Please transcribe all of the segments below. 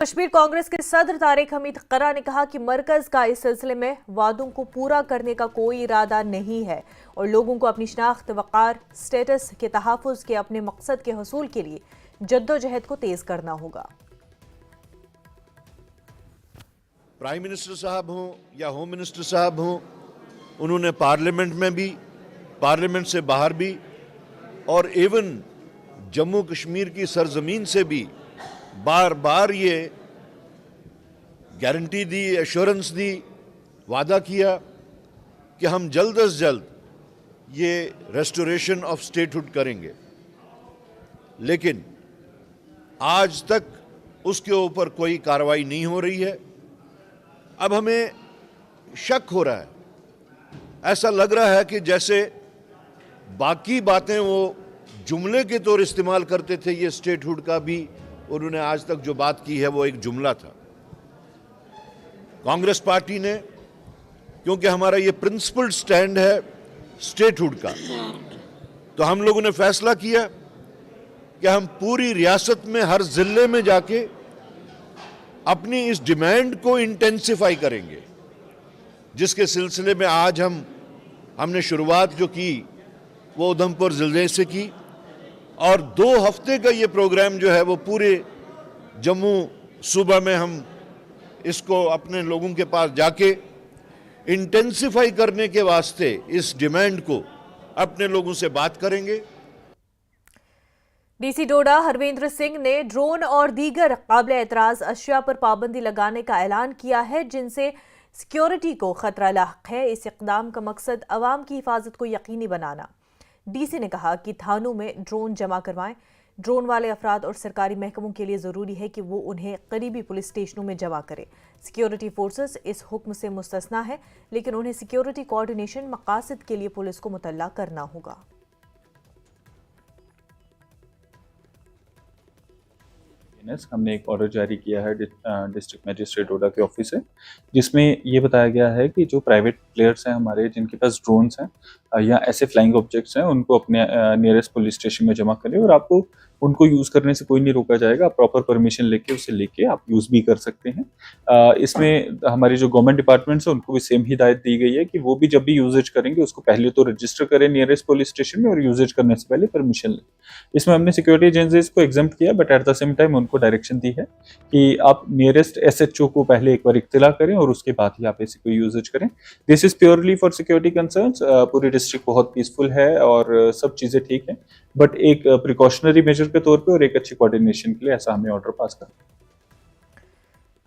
कश्मीर कांग्रेस के सदर तारिक हमीद करा ने कहा कि मरकज का इस सिलसिले में वादों को पूरा करने का कोई इरादा नहीं है और लोगों को अपनी शनाख्त, वक़ार, स्टेटस के तहफ़्फ़ुज़ के अपने मकसद के हसूल के लिए जद्दोजहद को तेज करना होगा। प्राइम मिनिस्टर साहब हों या होम मिनिस्टर साहब हों, उन्होंने पार्लियामेंट में भी, पार्लियामेंट से बाहर भी और इवन जम्मू कश्मीर की सरजमीन से भी बार बार ये गारंटी दी, एश्योरेंस दी, वादा किया कि हम जल्द से जल्द ये रेस्टोरेशन ऑफ स्टेटहुड करेंगे, लेकिन आज तक उसके ऊपर कोई कार्रवाई नहीं हो रही है। अब हमें शक हो रहा है, ऐसा लग रहा है कि जैसे बाकी बातें वो जुमले के तौर इस्तेमाल करते थे, ये स्टेटहुड का भी उन्होंने आज तक जो बात की है वो एक जुमला था। कांग्रेस पार्टी ने, क्योंकि हमारा ये प्रिंसिपल स्टैंड है स्टेटहुड का, तो हम लोगों ने फैसला किया कि हम पूरी रियासत में हर जिले में जाके अपनी इस डिमांड को इंटेंसिफाई करेंगे, जिसके सिलसिले में आज हमने शुरुआत जो की वो उधमपुर जिले से की और 2 हफ्ते का ये प्रोग्राम जो है वो पूरे जम्मू सूबा में हम इसको अपने लोगों के पास जाके इंटेंसिफाई करने के वास्ते इस डिमांड को अपने लोगों से बात करेंगे। डीसी डोडा हरविंद्र सिंह ने ड्रोन और दीगर काबिल एतराज अशिया पर पाबंदी लगाने का ऐलान किया है, जिनसे सिक्योरिटी को खतरा लाक है। इस इक़दाम का मकसद अवाम की हिफाजत को यकीनी बनाना। डीसी ने कहा कि थानों में ड्रोन जमा करवाएं। ड्रोन वाले अफराद और सरकारी महकमों के लिए ज़रूरी है कि वो उन्हें करीबी पुलिस स्टेशनों में जमा करें। सिक्योरिटी फोर्सेस इस हुक्म से मुस्तस्ना है, लेकिन उन्हें सिक्योरिटी कोऑर्डिनेशन मकासद के लिए पुलिस को मुतल्ला करना होगा। हमने एक ऑर्डर जारी किया है डिस्ट्रिक्ट मजिस्ट्रेट डोडा के ऑफिस से, जिसमें ये बताया गया है कि जो प्राइवेट प्लेयर्स हैं हमारे, जिनके पास ड्रोन्स हैं या ऐसे फ्लाइंग ऑब्जेक्ट्स हैं, उनको अपने नियरेस्ट पुलिस स्टेशन में जमा करें और आपको उनको यूज़ करने से कोई नहीं रोका जाएगा। आप प्रॉपर परमिशन लेके आप यूज़ भी कर सकते हैं। इसमें हमारी जो गवर्नमेंट डिपार्टमेंट्स हैं उनको भी सेम हिदायत दी गई है कि वो भी जब भी यूजेज करेंगे उसको पहले तो रजिस्टर करें नियरेस्ट पुलिस स्टेशन में और यूजेज करने से पहले परमिशन लें। इसमें हमने सिक्योरिटी एजेंसीज को एग्जम्प्ट किया, but at the same time उनको डायरेक्शन दी है कि आप नियरेस्ट SHO को पहले एक बार इत्तला करें और उसके बाद ही आप ऐसे कोई यूजेज करें। This is purely for security concerns. पूरी डिस्ट्रिक्ट बहुत पीसफुल है और सब चीज़ें ठीक हैं, बट एक प्रिकॉशनरी मेजर के तौर पे और एक अच्छी कोऑर्डिनेशन के लिए ऐसा हमें ऑर्डर पास कर।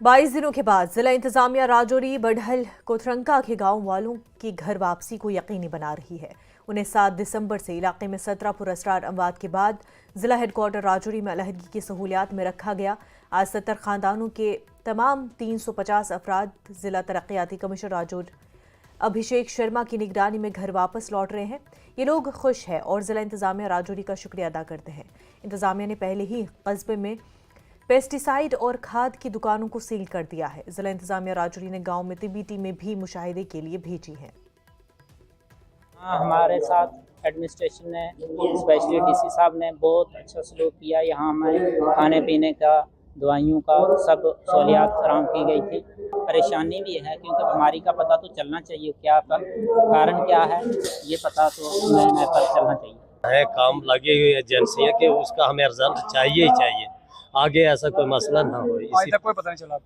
22 दिनों के बाद जिला इंतजामिया राजौरी, बढ़ल, कोथरंका के गांव वालों की घर वापसी को यकीनी बना रही है। उन्हें 7 दिसंबर से इलाके में 17 पुरअसरार अमवात के बाद जिला हेडक्वार्टर राजौरी में अलहदगी की सहूलियात में रखा गया। आज 70 खानदानों के तमाम 350 अफराद जिला तरक्याती कमिश्नर राजौरी अभिषेक शर्मा की निगरानी में घर वापस लौट रहे हैं। ये लोग खुश हैं और जिला इंतजामिया राजौरी का शुक्रिया अदा करते हैं। इंतजामिया ने पहले ही कस्बे में पेस्टिसाइड और खाद की दुकानों को सील कर दिया है। जिला इंतजामिया राजौरी ने गांव में तिब्बी टीमें भी मुशाहिदे के लिए भेजी हैं। हमारे साथ एडमिनिस्ट्रेशन ने, स्पेशली डीसी साहब ने बहुत अच्छा सलूक किया। यहाँ हमें खाने पीने का, दवाइयों का सब सहूलियात फराहम की गई थी। परेशानी भी है क्योंकि बीमारी का पता तो चलना चाहिए, क्या कारण क्या है ये पता तो हमें पता चलना चाहिए। है काम लगी हुई एजेंसी है कि उसका हमें रिजल्ट चाहिए ही चाहिए, आगे ऐसा कोई मसला ना हो। अभी तक कोई पता नहीं चला।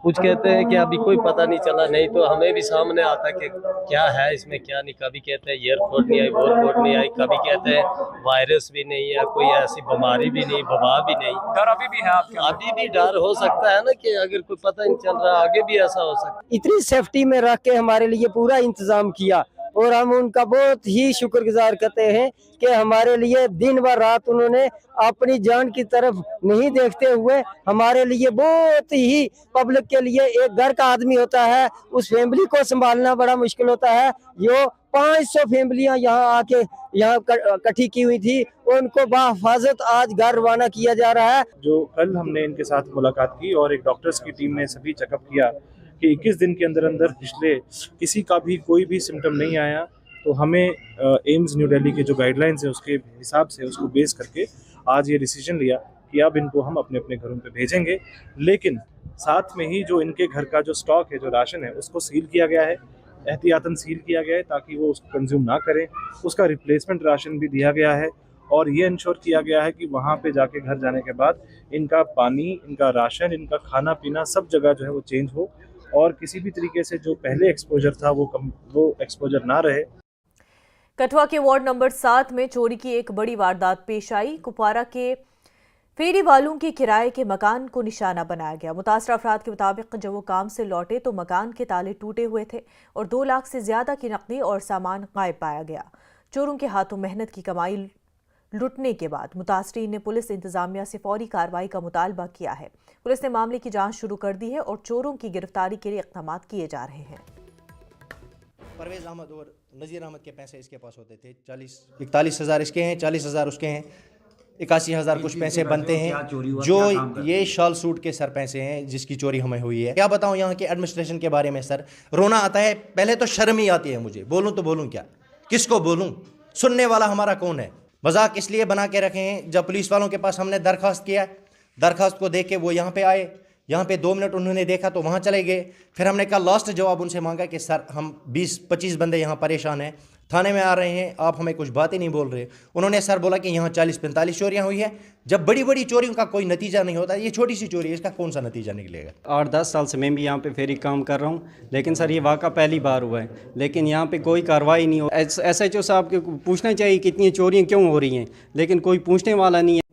कुछ कहते हैं कि अभी कोई पता नहीं चला, नहीं तो हमें भी सामने आता कि क्या है इसमें क्या नहीं। कभी कहते हैं ईयर रिपोर्ट नहीं आई, वो रिपोर्ट नहीं आई, कभी कहते हैं वायरस भी नहीं है, कोई ऐसी बीमारी भी नहीं, वबा भी नहीं। डर अभी भी है आपके? अभी भी डर हो सकता है ना कि अगर कोई पता नहीं चल रहा, आगे भी ऐसा हो सकता है। इतनी सेफ्टी में रख के हमारे लिए पूरा इंतजाम किया और हम उनका बहुत ही शुक्रगुजार करते हैं कि हमारे लिए दिन व रात उन्होंने अपनी जान की तरफ नहीं देखते हुए हमारे लिए बहुत ही, पब्लिक के लिए एक घर का आदमी होता है, उस फैमिली को संभालना बड़ा मुश्किल होता है। जो 500 फैमिलियां यहाँ आके यहाँ इकट्ठी की हुई थी, उनको बाहिफाजत आज घर रवाना किया जा रहा है। जो कल हमने इनके साथ मुलाकात की और एक डॉक्टर्स की टीम ने सभी चेकअप किया कि 21 दिन के अंदर अंदर पिछले किसी का भी कोई भी सिम्टम नहीं आया, तो हमें एम्स न्यू दिल्ली के जो गाइडलाइंस है उसके हिसाब से, उसको बेस करके आज ये डिसीजन लिया कि अब इनको हम अपने अपने घरों पे भेजेंगे, लेकिन साथ में ही जो इनके घर का जो स्टॉक है, जो राशन है, उसको सील किया गया है, एहतियातन सील किया गया है ताकि वो उसको कंज्यूम ना करें। उसका रिप्लेसमेंट राशन भी दिया गया है और ये इंश्योर किया गया है कि वहाँ पे जाके घर जाने के बाद इनका पानी, इनका राशन, इनका खाना पीना सब जगह जो है वो चेंज हो और किसी भी तरीके से जो पहले एक्सपोजर था वो एक्सपोजर ना रहे। कठुआ के वार्ड नंबर 7 में चोरी की एक बड़ी वारदात पेश आई। कुपवारा के फेरी वालों के किराए के मकान को निशाना बनाया गया। मुतासर अफराद के मुताबिक जब वो काम से लौटे तो मकान के ताले टूटे हुए थे और 2 लाख से ज्यादा की नकदी और सामान गायब पाया गया। चोरों के हाथों मेहनत की कमाई लुटने के बाद मुतासरीन ने पुलिस इंतजामिया से फौरी कार्रवाई का मुतालबा किया है। पुलिस ने मामले की जांच शुरू कर दी है और चोरों की गिरफ्तारी के लिए इक़दाम किए जा रहे हैं। परवेज़ अहमद और नज़ीर अहमद के पैसे इसके पास होते थे। 41,000 इसके हैं, 40,000 उसके हैं, 81,000 कुछ पैसे बनते हैं जो ये शॉल सूट के सर पैसे हैं जिसकी चोरी हमें हुई है। क्या बताऊं यहाँ के एडमिनिस्ट्रेशन के बारे में सर, रोना आता है। पहले तो शर्म ही आती है मुझे, बोलूं तो बोलूं क्या, किसको बोलूं, सुनने वाला हमारा कौन है। मजाक इसलिए बना के रखे हैं, जब पुलिस वालों के पास हमने दरख्वास्त किया, दरख्वास्त को देख के वो यहाँ पे आए, यहाँ पे 2 मिनट उन्होंने देखा तो वहाँ चले गए। फिर हमने कहा लास्ट जवाब उनसे मांगा कि सर हम 20-25 बंदे यहाँ परेशान हैं, थाने में आ रहे हैं, आप हमें कुछ बातें नहीं बोल रहे। उन्होंने सर बोला कि यहाँ 40-45 चोरियाँ हुई है। जब बड़ी बड़ी चोरियों का कोई नतीजा नहीं होता, ये छोटी सी चोरी है, इसका कौन सा नतीजा निकलेगा। 8-10 साल से मैं भी यहाँ पे फेरी काम कर रहा हूँ, लेकिन सर ये वाक़ा पहली बार हुआ है, लेकिन यहाँ पे कोई कार्रवाई नहीं हो। SHO साहब को पूछना चाहिए कितनी चोरियाँ क्यों हो रही हैं, लेकिन कोई पूछने वाला नहीं है।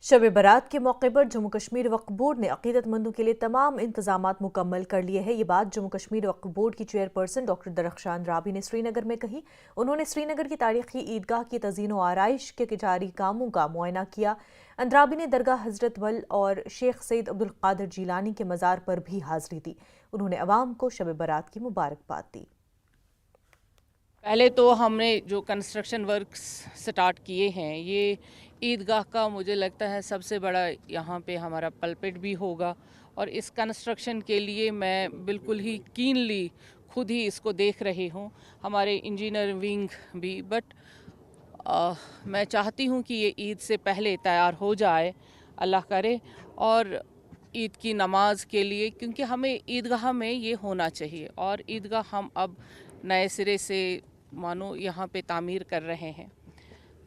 शब बारात के मौके पर जम्मू कश्मीर वक्फ बोर्ड ने अकीदतमंदों के लिए तमाम इंतजामात मुकम्मल कर लिए हैं। ये बात जम्मू कश्मीर वक्फ बोर्ड की चेयरपर्सन डॉक्टर दरख्शान राबी ने श्रीनगर में कही। उन्होंने श्रीनगर की तारीखी ईदगाह की तज़ीन व आराइश के जारी कामों का मुआयना किया। अंद्राबी ने दरगाह हजरत वल और शेख सैयद अब्दुल कादिर जीलानी के मज़ार पर भी हाजिरी दी। उन्होंने अवाम को शब बारात की मुबारकबाद दी। पहले तो हमने जो कंस्ट्रक्शन वर्क्स स्टार्ट किए हैं, ये ईदगाह का मुझे लगता है सबसे बड़ा यहाँ पे हमारा पल्पिट भी होगा और इस कंस्ट्रक्शन के लिए मैं बिल्कुल ही कीनली खुद ही इसको देख रही हूँ, हमारे इंजीनियर विंग भी। बट मैं चाहती हूँ कि ये ईद से पहले तैयार हो जाए, अल्लाह करे, और ईद की नमाज के लिए, क्योंकि हमें ईदगाह में ये होना चाहिए। और ईदगाह हम अब नए सिरे से मानो यहाँ पे तामीर कर रहे हैं।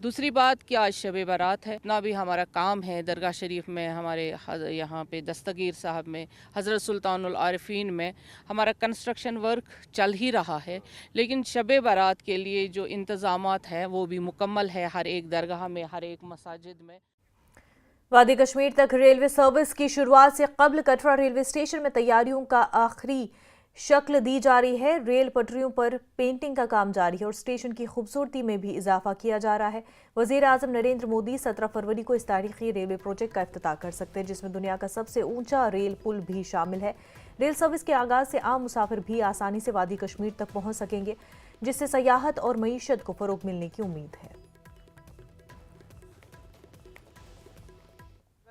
दूसरी बात कि आज शब बारात है, इतना भी हमारा काम है दरगाह शरीफ में, हमारे यहाँ पे दस्तगीर साहब में, हज़रत सुल्तानुल आरिफीन में हमारा कंस्ट्रक्शन वर्क चल ही रहा है, लेकिन शब बारात के लिए जो इंतज़ामात हैं वो भी मुकम्मल है हर एक दरगाह में, हर एक मसाजिद में। वादी कश्मीर तक रेलवे सर्विस की शुरुआत से कबल कटरा रेलवे स्टेशन में तैयारियों का आखिरी शक्ल दी जा रही है। रेल पटरियों पर पेंटिंग का काम जारी है और स्टेशन की खूबसूरती में भी इजाफा किया जा रहा है। वज़ीर आज़म नरेंद्र मोदी 17 फरवरी को इस तारीखी रेलवे प्रोजेक्ट का इफ्तिताह कर सकते हैं, जिसमें दुनिया का सबसे ऊंचा रेल पुल भी शामिल है। रेल सर्विस के आगाज से आम मुसाफिर भी आसानी से वादी कश्मीर तक पहुंच सकेंगे, जिससे सयाहत और मईशत को फरोग मिलने की उम्मीद है।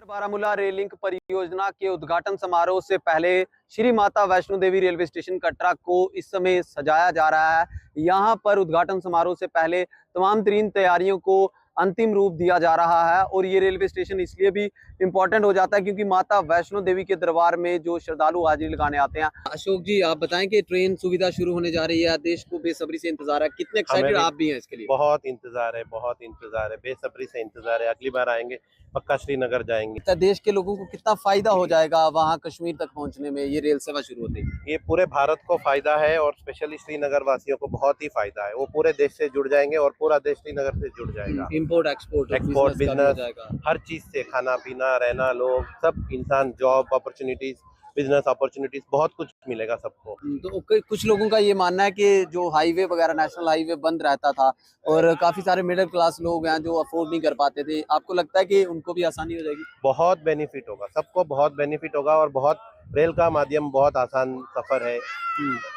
बारामूला रेल लिंक परियोजना के उद्घाटन समारोह से पहले श्री माता वैष्णो देवी रेलवे स्टेशन कटरा को इस समय सजाया जा रहा है। यहाँ पर उद्घाटन समारोह से पहले तमाम तरीन तैयारियों को अंतिम रूप दिया जा रहा है और ये रेलवे स्टेशन इसलिए भी इम्पोर्टेंट हो जाता है क्योंकि माता वैष्णो देवी के दरबार में जो श्रद्धालु हाजिरी लगाने आते हैं। अशोक जी, आप बताएं कि ट्रेन सुविधा शुरू होने जा रही है, देश को बेसब्री से इंतजार है, कितने एक्साइटेड आप भी हैं इसके लिए? बहुत इंतजार है, बहुत इंतजार है, बेसब्री से इंतजार है। अगली बार आएंगे, पक्का श्रीनगर जाएंगे। देश के लोगों को कितना फायदा हो जाएगा वहाँ कश्मीर तक पहुँचने में ये रेल सेवा शुरू होते ही? ये पूरे भारत को फायदा है और स्पेशली श्रीनगर वासियों को बहुत ही फायदा है। वो पूरे देश से जुड़ जाएंगे और पूरा देश श्रीनगर से जुड़ जाएगा। इम्पोर्ट एक्सपोर्ट बिजनेस, हर चीज से, खाना पीना, रहना, लोग सब, इंसान, जॉब अपॉर्चुनिटीज, बिजनेस अपॉर्चुनिटीज, बहुत कुछ मिलेगा सबको। तो कुछ लोगों का ये मानना है कि जो हाईवे वगैरह, नेशनल हाईवे बंद रहता था और काफी सारे मिडिल क्लास लोग हैं जो अफोर्ड नहीं कर पाते थे, आपको लगता है कि उनको भी आसानी हो जाएगी? बहुत बेनिफिट होगा, सबको बहुत बेनिफिट होगा और बहुत रेल का माध्यम बहुत आसान सफर है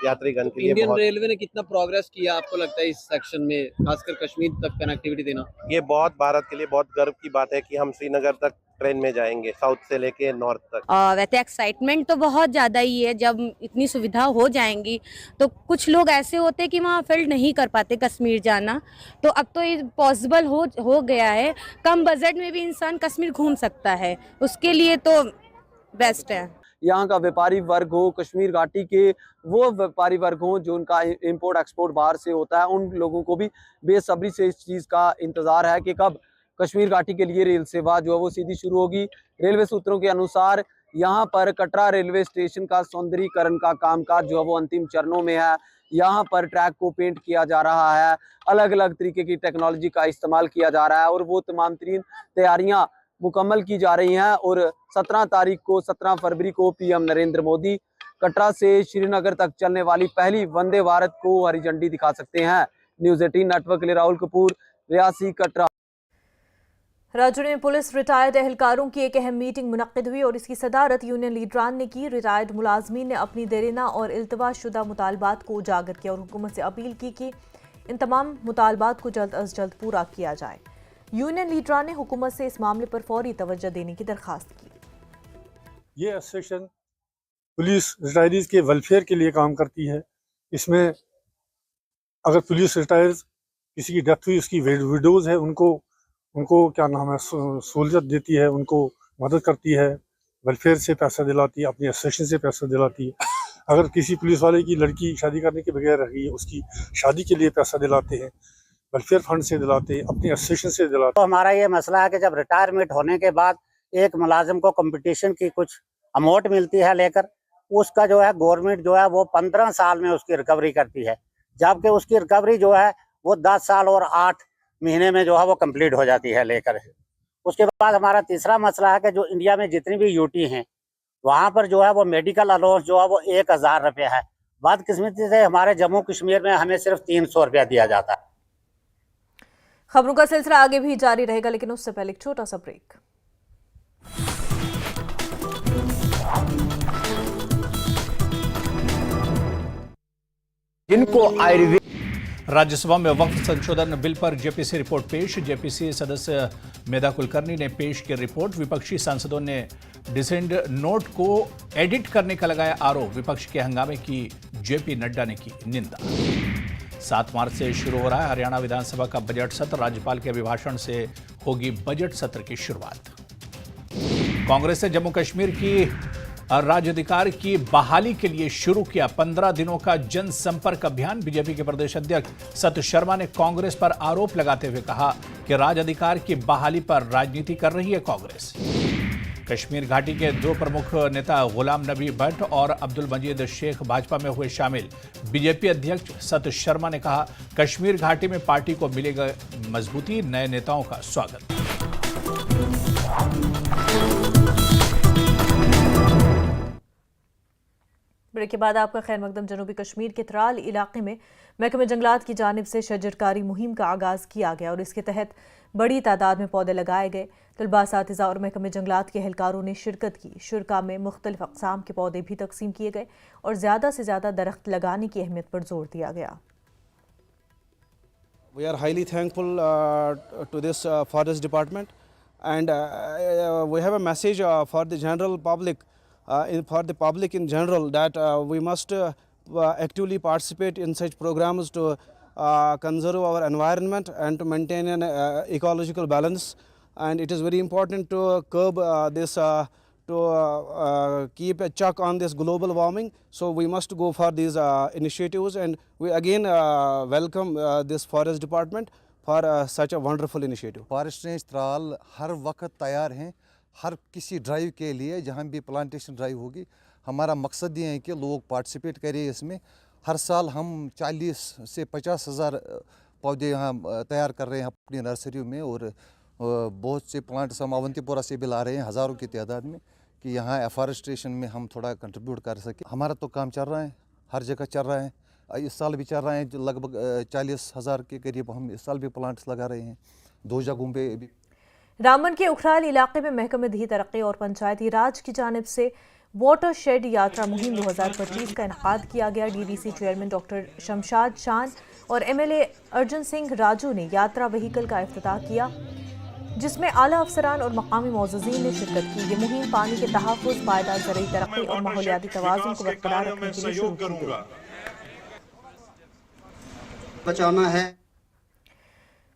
यात्रीगण के लिए। इंडियन बहुत रेलवे ने कितना प्रोग्रेस किया आपको लगता है इस सेक्शन में, खासकर कश्मीर तक कनेक्टिविटी देना? ये बहुत भारत के लिए बहुत गर्व की बात है कि हम श्रीनगर तक ट्रेन में जाएंगे, साउथ से लेके नॉर्थ तक। वैसे एक्साइटमेंट तो बहुत ज़्यादा ही है। जब इतनी सुविधा हो जाएंगी तो कुछ लोग ऐसे होते हैं कि वहाँ फील्ड नहीं कर पाते कश्मीर जाना, तो अब तो ये पॉसिबल हो गया है। कम बजट में भी इंसान कश्मीर घूम सकता है, उसके लिए तो बेस्ट है। यहाँ का व्यापारी वर्ग हो, कश्मीर घाटी के वो व्यापारी वर्ग हो जो उनका इंपोर्ट एक्सपोर्ट बाहर से होता है, उन लोगों को भी बेसब्री से इस चीज़ का इंतज़ार है कि कब कश्मीर घाटी के लिए रेल सेवा जो है वो सीधी शुरू होगी। रेलवे सूत्रों के अनुसार यहाँ पर कटरा रेलवे स्टेशन का सौंदर्यीकरण का कामकाज जो है वो अंतिम चरणों में है। यहाँ पर ट्रैक को पेंट किया जा रहा है, अलग अलग तरीके की टेक्नोलॉजी का इस्तेमाल किया जा रहा है और वो तमाम तरीन तैयारियाँ मुकम्मल की जा रही हैं। और 17 फरवरी को पीएम नरेंद्र मोदी कटरा से श्रीनगर तक चलने वाली पहली वंदे भारत को हरी झंडी दिखा सकते हैं। न्यूज़ 18 नेटवर्क के लिए राहुल कपूर, रियासी, कटरा। राजौरी में पुलिस रिटायर्ड एहलकारों की एक अहम मीटिंग मुनक्किद हुई और इसकी सदारत यूनियन लीडरान ने की। रिटायर्ड मुलाजमीन ने अपनी देरीना और इल्तवा शुदा मुतालबात को उजागर किया और हुकूमत से अपील की कि इन तमाम मुतालबात को जल्द अज जल्द पूरा किया जाए। यूनियन लीडरान ने हुकूमत से इस मामले पर फौरी तवज्जो देने की दरख्वास्त की। ये एसोसिएशन पुलिस रिटायरीज के वेलफेयर के लिए काम करती है। इसमें अगर पुलिस रिटायर किसी की डेथ हुई, उसकी विडोज़ है, उनको क्या नाम है सहूलियत देती है, उनको मदद करती है, वेलफेयर से पैसा दिलाती है, अपनी एसोसिएशन से पैसा दिलाती है। अगर किसी पुलिस वाले की लड़की शादी करने के बगैर रह गई है, उसकी शादी के लिए पैसा दिलाते हैं, वेलफेयर फंड से दिलाते हैं, अपनी एसोसिएशन से दिलाते हैं। तो हमारा ये मसला है कि जब रिटायरमेंट होने के बाद एक मुलाजिम को कंपटीशन की कुछ अमाउंट मिलती है लेकर, उसका जो है गवर्नमेंट जो है वो 15 साल में उसकी रिकवरी करती है, जबकि उसकी रिकवरी जो है वो 10 साल और 8 महीने में जो है वो कंप्लीट हो जाती है लेकर। उसके बाद हमारा तीसरा मसला है कि जो इंडिया में जितनी भी यूटी हैं वहाँ पर जो है वो मेडिकल अलाउंस जो है वो 1000 रुपये है। बदकिस्मती से हमारे जम्मू कश्मीर में हमें सिर्फ 300 रुपया दिया जाता है। खबरों का सिलसिला आगे भी जारी रहेगा, लेकिन उससे पहले एक छोटा सा ब्रेक। जिनको आयुर्वेद राज्यसभा में वक्फ संशोधन बिल पर जेपीसी रिपोर्ट पेश। जेपीसी सदस्य मेधा कुलकर्णी ने पेश की रिपोर्ट। विपक्षी सांसदों ने डिसेंड नोट को एडिट करने का लगाया आरोप। विपक्ष के हंगामे की जेपी नड्डा ने की निंदा। 7 मार्च से शुरू हो रहा है हरियाणा विधानसभा का बजट सत्र। राज्यपाल के अभिभाषण से होगी बजट सत्र की शुरुआत। कांग्रेस ने जम्मू कश्मीर की राज्याधिकार की बहाली के लिए शुरू किया 15 दिनों का जनसंपर्क अभियान। बीजेपी के प्रदेश अध्यक्ष सत शर्मा ने कांग्रेस पर आरोप लगाते हुए कहा कि राज्याधिकार की बहाली पर राजनीति कर रही है कांग्रेस। कश्मीर घाटी के 2 प्रमुख नेता गुलाम नबी भट्ट और अब्दुल मजीद शेख भाजपा में हुए शामिल। बीजेपी अध्यक्ष सत शर्मा ने कहा कश्मीर घाटी में पार्टी को मिलेगा मजबूती, नए नेताओं का स्वागत। ब्रेक के बाद आपका खैर मकदम। जनूबी कश्मीर के त्राल इलाके में महकमे जंगलात की जानिब से शजरकारी मुहिम का आगाज़ किया गया और इसके तहत बड़ी तादाद में पौधे लगाए गए। तलबा, असातिज़ा और महकमे जंगलात के एहलकारों ने शिरकत की। शुरका में मुख्तलिफ अक़साम के पौधे भी तकसीम किए गए और ज़्यादा से ज़्यादा दरख्त लगाने की अहमियत पर जोर दिया गया। We are highly thankful to this forest department, and we have a message for the general public, for the public in general, that we must actively participate in such programs to conserve our environment and to maintain an ecological balance. And it is very important to curb this, to keep a check on this global warming. So we must go for these initiatives, and we again welcome this forest department for such a wonderful initiative. Forest range Tral हर वक्त तैयार हैं हर किसी drive के लिए, जहाँ भी plantation drive होगी। हमारा मकसद ये है कि लोग पार्टिसिपेट करें इसमें। हर साल हम 40 से 50 हज़ार पौधे यहाँ तैयार कर रहे हैं अपनी नर्सरियों में, और बहुत से प्लांट्स हम अवंतीपुरा से भी ला रहे हैं हज़ारों की तादाद में, कि यहाँ एफॉरेस्टेशन में हम थोड़ा कंट्रीब्यूट कर सकें। हमारा तो काम चल रहा है, हर जगह चल रहा है, इस साल भी चल रहा है। जो लगभग 40 हज़ार के करीब हम इस साल भी प्लांट्स लगा रहे हैं 2 जगहों पे भी। रामबन के उखराल इलाके में महकमे दी तरक्की और पंचायती राज की जानिब से वाटरशेड यात्रा मुहिम 2025 का इनेकाद किया गया। डीडीसी चेयरमैन डॉक्टर शमशाद शान और एमएलए अर्जुन सिंह राजू ने यात्रा व्हीकल का इफ्तिताह किया, जिसमें आला अफसरान और मकामी मौजूदीन ने शिरकत की। ये मुहिम पानी के तहफ़्फ़ुज़, पायदार ज़रूरी तरक्की और माहौलियाती तवाज़ुन को बरकरार रखने के लिए शुरू की गई। बचाना है।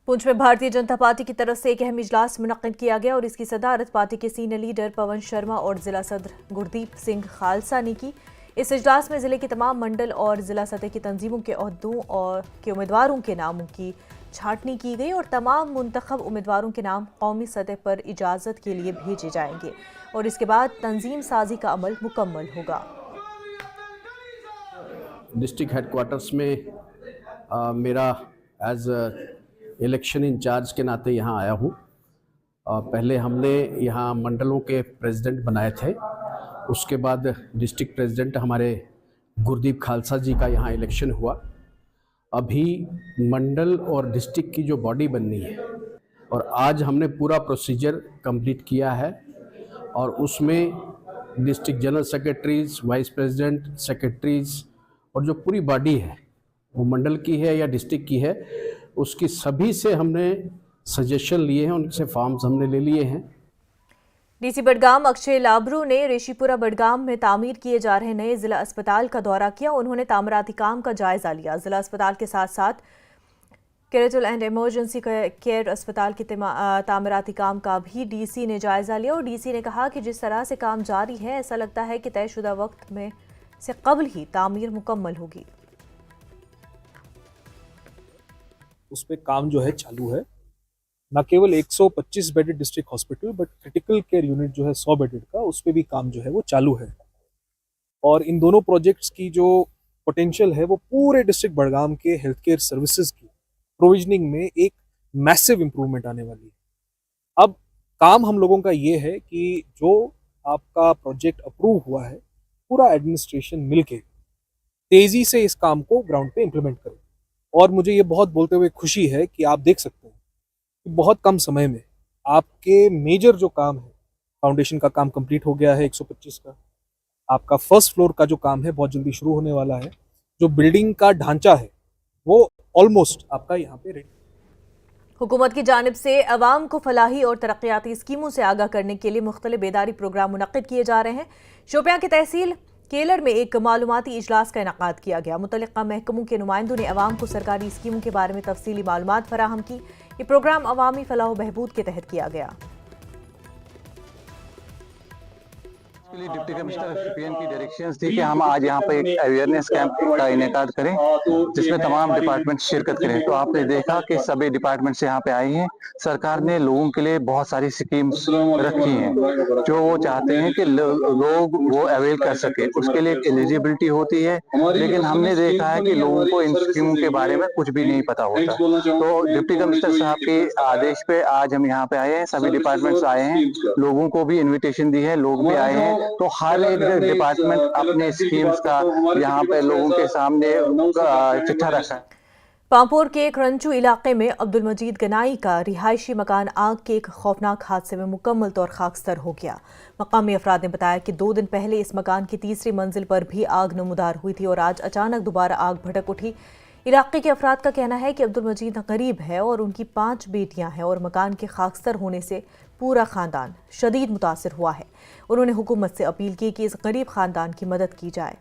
पुंछ में भारतीय जनता पार्टी की तरफ से एक अहम इजलास मुनक्किद किया गया और इसकी सदारत पार्टी के सीनियर लीडर पवन शर्मा और जिला सदर गुरदीप सिंह खालसा ने की। इस इजलास में जिले की तमाम मंडल और जिला सतह की तंजीमों के ओहदों और के उम्मीदवारों के नामों की छाटनी की गई और तमाम मुंतखब उम्मीदवारों के नाम कौमी सतह पर इजाज़त के लिए भेजे जाएंगे और इसके बाद तंजीम साजी का अमल मुकम्मल होगा। डिस्ट्रिक्ट हेडक्वार्टर्स में मेरा एज इलेक्शन इंचार्ज के नाते यहाँ आया हूँ। पहले हमने यहाँ मंडलों के प्रेसिडेंट बनाए थे, उसके बाद डिस्ट्रिक्ट प्रेसिडेंट हमारे गुरदीप खालसा जी का यहाँ इलेक्शन हुआ। अभी मंडल और डिस्ट्रिक्ट की जो बॉडी बननी है और आज हमने पूरा प्रोसीजर कंप्लीट किया है और उसमें district general secretaries, vice president, secretaries और जो पूरी बॉडी है वो मंडल की है या डिस्ट्रिक्ट की है, उसकी सभी से हमने सजेशन लिए हैं, उनसे फॉर्म्स हमने ले लिए हैं। डीसी बडगाम अक्षय लाबरू ने रेशीपुरा बडगाम में तामीर किए जा रहे नए जिला अस्पताल का दौरा किया। उन्होंने तामीराती काम का जायजा लिया। जिला अस्पताल के साथ साथ क्रिटिकल एंड इमरजेंसी केयर अस्पताल के तामीराती काम का भी डीसी ने जायजा लिया और डीसी ने कहा कि जिस तरह से काम जारी है ऐसा लगता है कि तयशुदा वक्त में से कबल ही तामीर मुकम्मल होगी। उस पर काम जो है चालू है। न केवल 125 bedded district hospital but critical care unit जो है 100 बेडेड का, उस पर भी काम जो है वो चालू है। और इन दोनों प्रोजेक्ट्स की जो पोटेंशियल है वो पूरे डिस्ट्रिक्ट बडगाम के हेल्थ केयर सर्विसेज की प्रोविजनिंग में एक मैसिव इंप्रूवमेंट आने वाली है। अब काम हम लोगों का ये है कि जो आपका प्रोजेक्ट अप्रूव हुआ है, पूरा एडमिनिस्ट्रेशन मिलके तेजी से इस काम को ग्राउंड पे इम्प्लीमेंट करे। और मुझे ये बहुत बोलते हुए खुशी है कि आप देख सकते हैं कि बहुत कम समय में आपके मेजर जो काम है, फाउंडेशन का काम कंप्लीट हो गया है 125 का, आपका फर्स्ट फ्लोर का जो काम है बहुत जल्दी शुरू होने वाला है, जो बिल्डिंग का ढांचा है वो ऑलमोस्ट आपका यहाँ पे रेडी। हुकूमत की जानिब से अवाम को फलाही और तरक्याती स्कीमों से आगाह करने के लिए मुख्तलिफ बेदारी प्रोग्राम मुनक्किद किए जा रहे हैं। शोपियां की तहसील केलर में एक मालूमाती इजलास का इनेकाद किया गया। मुतल्लिका महकमों के नुमाइंदों ने अवाम को सरकारी स्कीमों के बारे में तफसीली मालूमात फराहम की। ये प्रोग्राम अवामी फलाह बहबूद के तहत किया गया। के लिए डिप्टी कमिश्नर शोपियां की डायरेक्शंस थी कि हम आज यहाँ पे एक अवेयरनेस कैंप का इनेकाद करें जिसमें तमाम डिपार्टमेंट शिरकत करें। तो आपने देखा कि सभी डिपार्टमेंट्स यहाँ पे आए हैं। सरकार ने लोगों के लिए बहुत सारी स्कीम्स रखी हैं जो वो चाहते हैं कि लोग वो अवेल कर सके। उसके लिए एलिजिबिलिटी होती है, लेकिन हमने देखा है कि लोगों को इन स्कीमों के बारे में कुछ भी नहीं पता होता। तो डिप्टी कमिश्नर साहब के आदेश पे आज हम यहाँ पे आए हैं, सभी डिपार्टमेंट्स आए हैं, लोगों को भी इन्विटेशन दी है, लोग भी आए हैं। तो हर एक डिपार्टमेंट अपने स्कीम्स का यहाँ पे लोगों के सामने चिट्ठा रखा है। पांपोर के क्रंचू इलाके में अब्दुल मजीद गनाई का रिहायशी मकान आग के एक खौफनाक हादसे में मुकम्मल तौर खाकसतर हो गया। मकामी अफराद ने बताया कि 2 दिन पहले इस मकान की तीसरी मंजिल पर भी आग नमूदार हुई थी और आज अचानक दोबारा आग भड़क उठी। इलाके के अफराद का कहना है कि अब्दुल मजीद गरीब है और उनकी 5 बेटियां हैं और मकान के खाकसतर होने से पूरा खानदान शदीद मुतासिर हुआ है। उन्होंने हुकूमत से अपील की कि इस गरीब खानदान की मदद की जाए।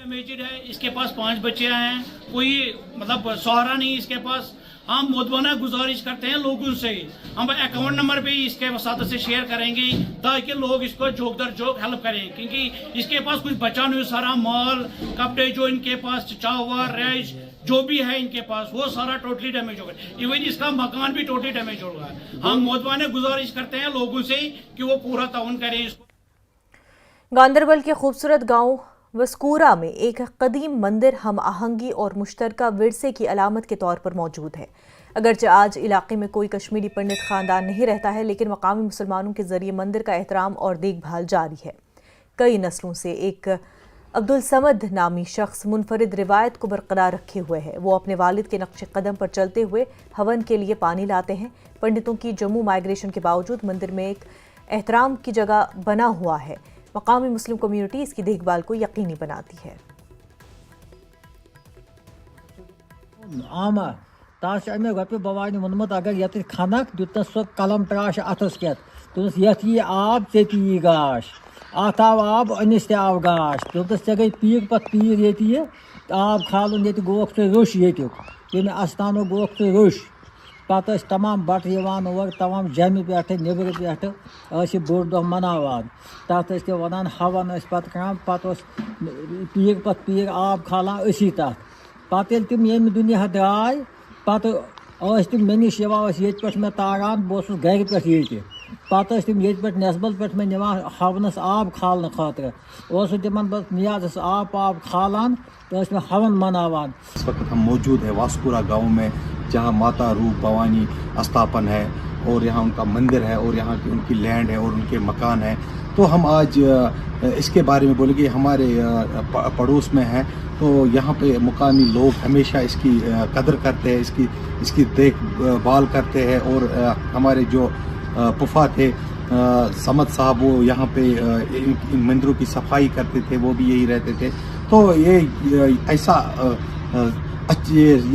मेजर है, इसके पास 5 बच्चे हैं, कोई मतलब सहारा नहीं इसके पास। हम मुद्दवाना गुजारिश करते हैं लोगों से, हम अकाउंट नंबर भी इसके साथ से शेयर करेंगे ताकि लोग इसको जोक दर जोक हेल्प करें, क्योंकि इसके पास कुछ बचा नहीं, सारा माल कपड़े जो इनके पास चावल राइस जो भी है इनके पास वो सारा टोटली डैमेज हो गया। इवन इसका मकान भी टोटली डैमेज हो गया। हम मुद्दवाना गुजारिश करते हैं लोगों से कि वो पूरा ताउन करें इसको। गांदरबल के खूबसूरत गांव वस्कूरा में एक कदीम मंदिर हम आहंगी और मुश्तरका विरसे की अलामत के तौर पर मौजूद है। अगरचे आज इलाके में कोई कश्मीरी पंडित खानदान नहीं रहता है, लेकिन मकामी मुसलमानों के जरिए मंदिर का एहतराम और देखभाल जारी है। कई नस्लों से एक अब्दुल समद नामी शख्स मुनफरिद रिवायत को बरकरार रखे हुए है। वो अपने वालिद के नक्शे कदम पर चलते हुए हवन के लिए पानी लाते हैं। पंडितों की जम्मू माइग्रेशन के बावजूद मंदिर में एक एहतराम की जगह बना हुआ है। मकामी मुस्लिम कम्युनिटी इसकी देखभाल को यकीनी बनाती है। आमा ताश अमे गपे बवानी वोनमुत अगर ये खनक दुत सो कलम त्राश अथस के तुस यथ ये आब चे पी गाश अत आव आब अनिस ते आव गाश तुस ते गई पीर पत पीर ये आब खालन ये गोख तो रुश ये तेम अस्तानो गोख तो रुश पत तमाम बट यवान और तमाम जम पे नबर पे बोड़ दह मनावान तथ वन हवन पत करान पत पीर पत पीर आब खालान असी तथ पत तम ये दुनिया द्राय पत तम मे नश ये मे तारान बस घर पे पत तम ये नस्बल पे मे निवान हवनस आब खालने खातर तमन बस नियाज आब आब खालान तो मे हवन मनावान। इस वक्त हम मौजूद है वास्पुरा गांव में, जहां माता रूप भवानी स्थापन है और यहाँ उनका मंदिर है और यहाँ की उनकी लैंड है और उनके मकान है। तो हम आज इसके बारे में बोलेंगे, हमारे पड़ोस में है तो यहाँ पे मुकामी लोग हमेशा इसकी कदर करते हैं, इसकी देखभाल करते हैं। और हमारे जो पुफा थे समद साहब, वो यहाँ पे इन मंदिरों की सफाई करते थे, वो भी यही रहते थे। तो ये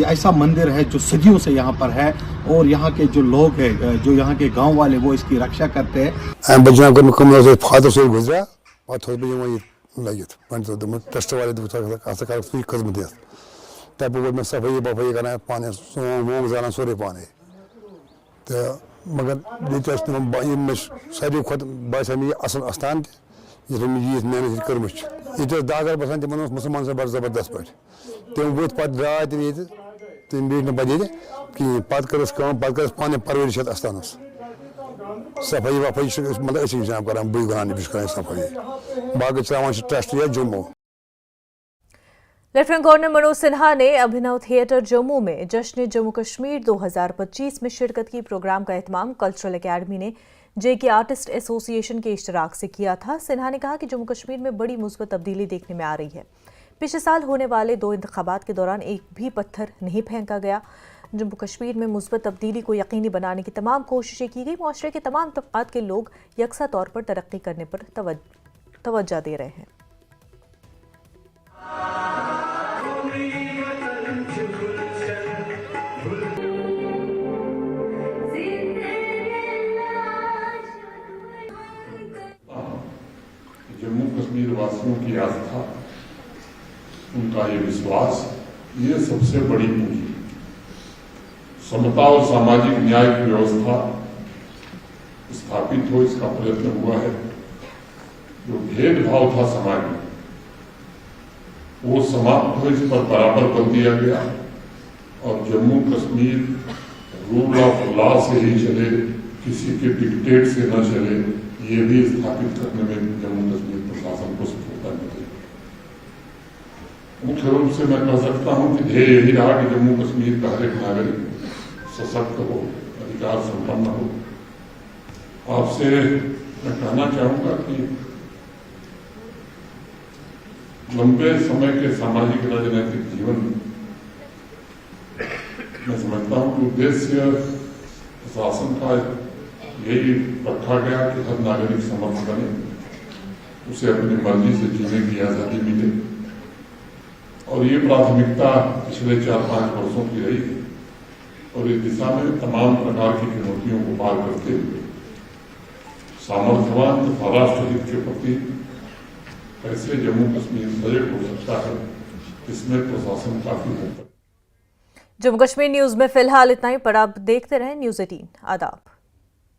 ऐसा मंदिर है जो सदियों से यहाँ पर है और यहाँ के जो लोग हैं, जो यहाँ के गांव वाले, वो इसकी रक्षा करते हैं। बच्चा को फादर से गुजरा लगित ट्रस्ट वाले खदमत दिस तब वो सफाई वफाई कर पाने वो जाना सोरे पाने तो मगर ये सारे खुद बस मे असल अस्थान ये मेहनत कर्म ये दागर बसान तम मुसलमान से बड़ जबरदस्त पे तम वो पे द्राय तम बीठ पे कहें पे पाने परवरिश अस्थान सफाई वफाई मतलब इंतजाम कर बुगान कर सफाई बाकी चलान ट्रस्ट या जम्मू। लेफ्टिनेंट गवर्नर मनोज सिन्हा ने अभिनव थिएटर जम्मू में जश्न जम्मू कश्मीर 2025 में शिरकत की। प्रोग्राम का एहतमाम कल्चरल एकेडमी ने जेके आर्टिस्ट एसोसिएशन के इश्तराक से किया था। सिन्हा ने कहा कि जम्मू कश्मीर में बड़ी मुस्बत तब्दीली देखने में आ रही है। पिछले साल होने वाले 2 इंतखाबात के दौरान एक भी पत्थर नहीं फेंका गया। जम्मू कश्मीर में मुस्बत तब्दीली को यकीनी बनाने की तमाम कोशिशें की गई। मुआशरे के तमाम तबकात के लोग यकसा तौर पर तरक्की करने पर तवज्जो दे रहे हैं। जम्मू कश्मीर वासियों की आस्था, उनका ये विश्वास, ये सबसे बड़ी पूंजी। समता और सामाजिक न्याय की व्यवस्था स्थापित हो, इसका प्रयत्न हुआ है। जो भेदभाव था समाज में, वो समाप्त हो, इस पर बराबर बल दिया गया और Jammu Kashmir rule of law से ही चले, किसी के डिक्टेट से न चले, ये भी स्थापित करने में जम्मू कश्मीर प्रशासन को सफलता मिली। मुख्य रूप से मैं कह सकता हूं कि ध्येय यही रहा कि जम्मू कश्मीर का हर एक नागरिक सशक्त हो, अधिकार संपन्न हो। आपसे मैं कहना चाहूंगा कि लंबे समय के सामाजिक राजनीतिक जीवन मैं समझता हूं कि उद्देश्य प्रशासन का यही रखा गया कि हर नागरिक समर्थ बने, उसे अपनी मर्जी से जीने की आजादी मिले। और ये प्राथमिकता पिछले 4-5 वर्षों की रही है और इस दिशा में तमाम प्रकार की चुनौतियों को पार करते हुए सामर्थ्यवान तथा राष्ट्रहित के प्रति कैसे जम्मू कश्मीर सजग हो सकता है, इसमें प्रशासन काफी बेहतर। जम्मू कश्मीर न्यूज में फिलहाल इतना ही, पर आप देखते रहें न्यूज़ 18। आदाब।